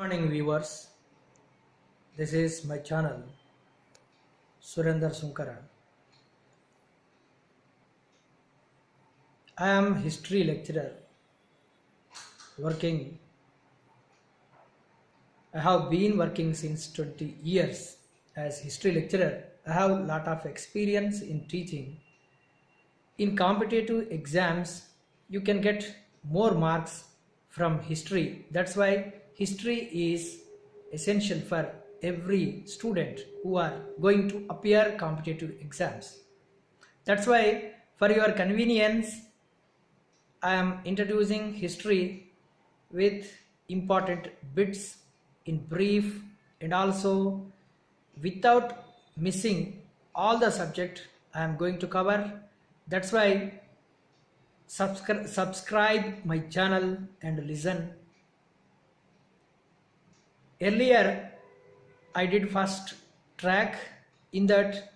Morning viewers, this is my channel Surendra Sunkara. I am history lecturer working. I have been working since 20 years as history lecturer. I have a lot of experience in teaching. In competitive exams, you can get more marks from history. That's why history is essential for every student who are going to appear competitive exams. That's why for your convenience, I am introducing history with important bits in brief and also without missing all the subject I am going to cover. That's why subscribe my channel and listen. Earlier I did first track, in that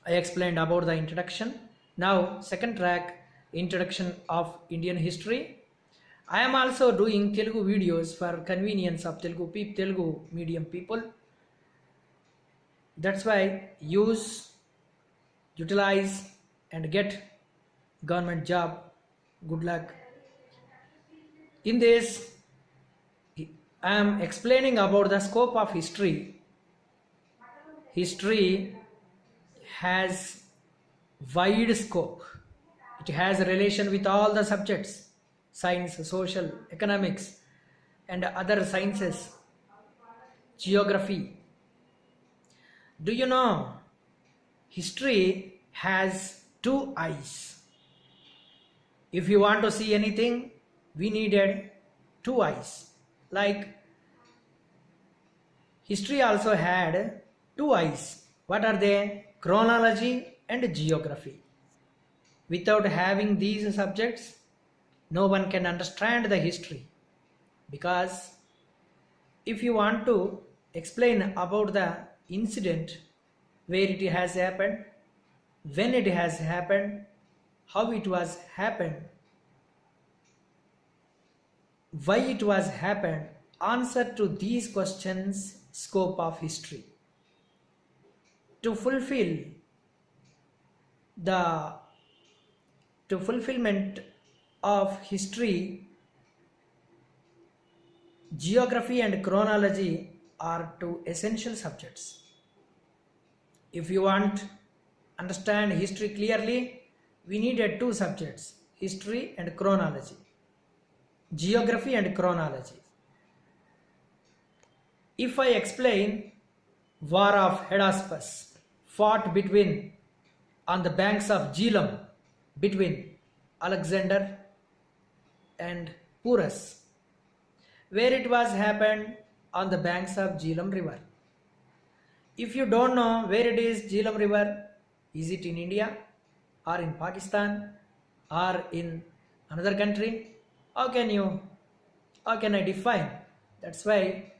I explained about the introduction. Now second track, introduction of Indian history. I am also doing Telugu videos for convenience of Telugu medium people. That's why utilize and get government job. Good luck. In this I am explaining about the scope of history. History has wide scope. It has a relation with all the subjects: science, social, economics, and other sciences, geography. Do you know history has two eyes? If you want to see anything, we needed two eyes. Like history also had two eyes. What are they? Chronology and geography. Without having these subjects, no one can understand the history. Because if you want to explain about the incident, where it has happened, when it has happened, how it was happened, why it was happened, answer to these questions, scope of history. To fulfillment of history, geography and chronology are two essential subjects. If you want understand history clearly, we needed two subjects: history and chronology, geography and chronology. If I explain War of Hydaspes, fought between on the banks of Jhelum between Alexander and Porus, where it was happened on the banks of Jhelum river. If you don't know where it is, Jhelum river, is it in India or in Pakistan or in another country? How can I define? That's why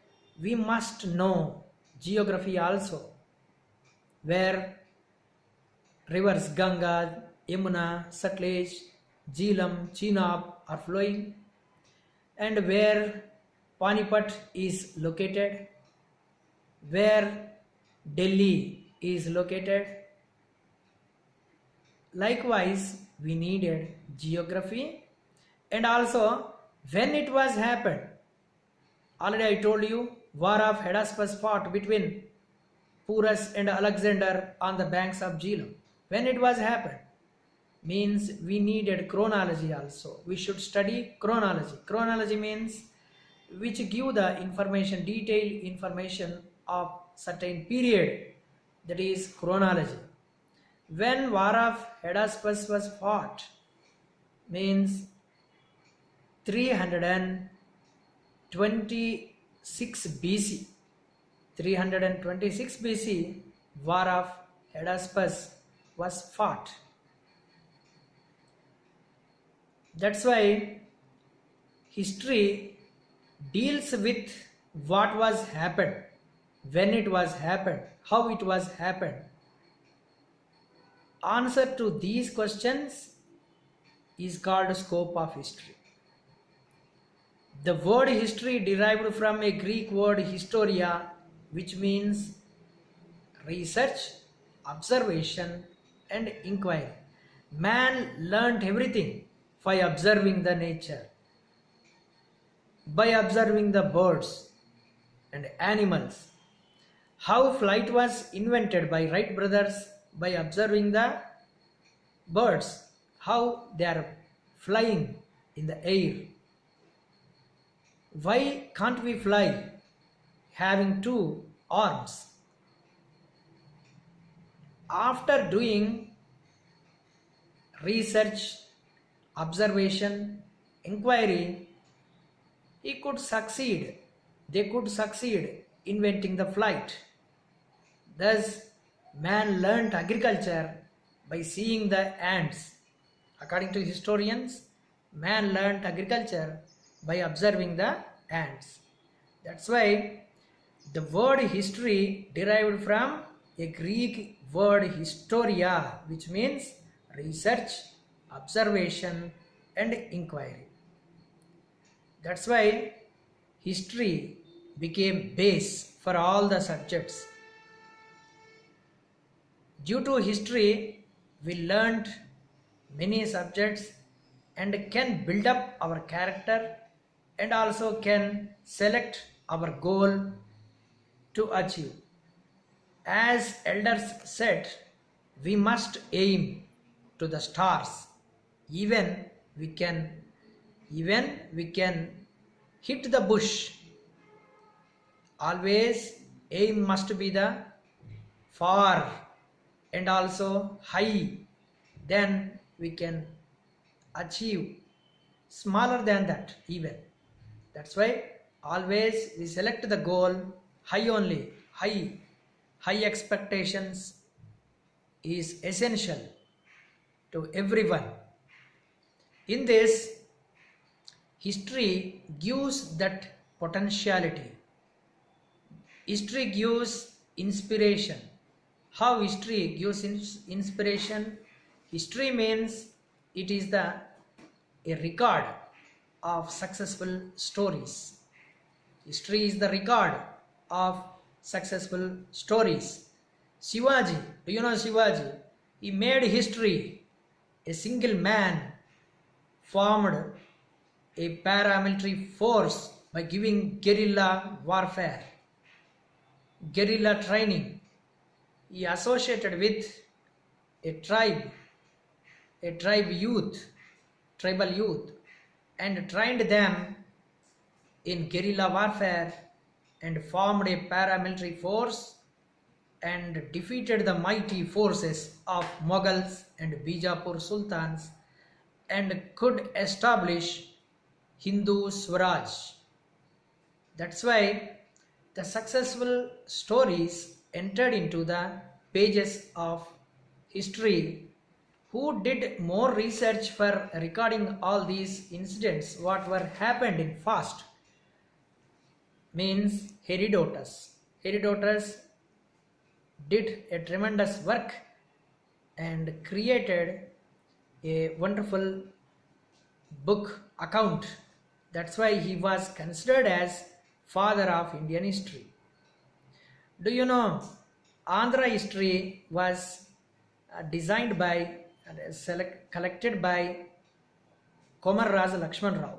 we must know geography also, where rivers Ganga, Yamuna, Satluj, Jhelum, Chenab are flowing, and where Panipat is located, where Delhi is located. Likewise, we needed geography and also when it was happened. Already I told you, War of Hydaspes fought between Porus and Alexander on the banks of Jhelum. When it was happened, means we needed chronology also. We should study chronology. Chronology means which give the information, detailed information of certain period, that is chronology. When War of Hydaspes was fought, means 326 BC. 326 BC, War of Hydaspes was fought. That's why history deals with what was happened, when it was happened, how it was happened. Answer to these questions is called scope of history. The word history derived from a Greek word historia, which means research, observation, and inquiry. Man learnt everything by observing the nature, by observing the birds and animals. How flight was invented by Wright brothers by observing the birds, how they are flying in the air. Why can't we fly having two arms? After doing research, observation, inquiry, he could succeed. They could succeed inventing the flight. Thus, man learnt agriculture by seeing the ants. According to historians, man learnt agriculture by observing the ants. That's why the word history derived from a Greek word historia, which means research, observation, and inquiry. That's why history became base for all the subjects. Due to history, we learned many subjects and can build up our character and also can select our goal to achieve. As elders said, we must aim to the stars. Even we can hit the bush. Always aim must be the far and also high. Then we can achieve smaller than that even. That's why always we select the goal high only. High expectations is essential to everyone. In this, history gives that potentiality. History gives inspiration. How history gives inspiration? History means it is a record of successful stories. History is the record of successful stories. Shivaji, do you know Shivaji? He made history. A single man formed a paramilitary force by giving guerrilla warfare, guerrilla training. He associated with a tribal youth, and trained them in guerrilla warfare and formed a paramilitary force and defeated the mighty forces of Mughals and Bijapur Sultans and could establish Hindu Swaraj. That's why the successful stories entered into the pages of history. Who did more research for recording all these incidents, what were happened in past? Means Herodotus. Herodotus did a tremendous work and created a wonderful book account. That's why he was considered as father of Indian history. Do you know Andhra history was designed by and collected by Komarraj Lakshman Rao.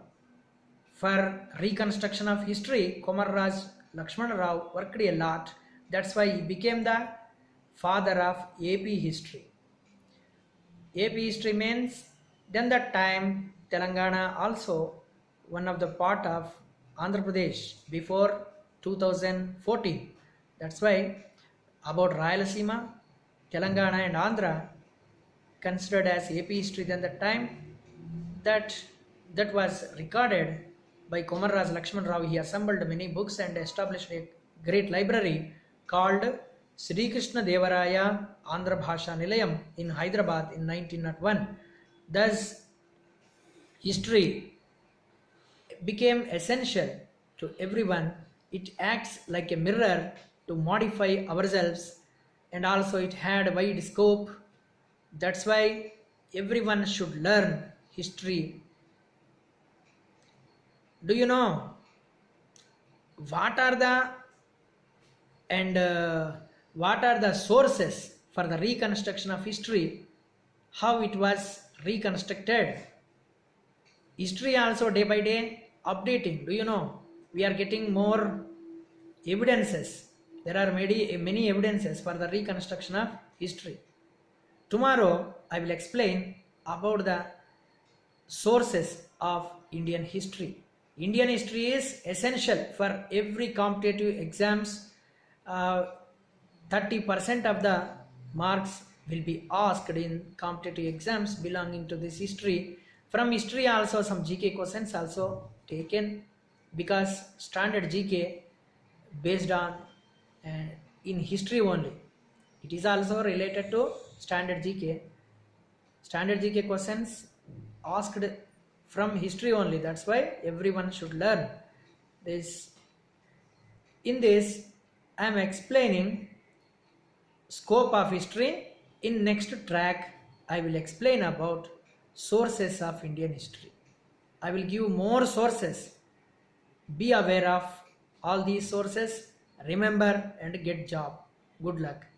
For reconstruction of history, Komarraj Lakshman Rao worked a lot. That's why he became the father of AP history. AP history means then that time Telangana also one of the part of Andhra Pradesh before 2014. That's why about Rayalaseema, Telangana and Andhra considered as AP history then that time that was recorded by Komarraj Lakshman Rao. He assembled many books and established a great library called Sri Krishna Devaraya Andhra Bhasha Nilayam in Hyderabad in 1901. Thus, history became essential to everyone. It acts like a mirror to modify ourselves, and also it had wide scope. That's why everyone should learn history. Do you know what are the and what are the sources for the reconstruction of history, how it was reconstructed? History also day by day updating. Do you know we are getting more evidences? There are many evidences for the reconstruction of history. Tomorrow I will explain about the sources of Indian history. Indian history is essential for every competitive exams. 30% of the marks will be asked in competitive exams belonging to this history. From history also some GK questions also taken, because standard GK based on uh, in history only. It is also related to standard GK. Standard GK questions asked from history only. That's why everyone should learn this. In this, I am explaining scope of history. In next track, I will explain about sources of Indian history. I will give more sources. Be aware of all these sources. Remember and get job. Good luck.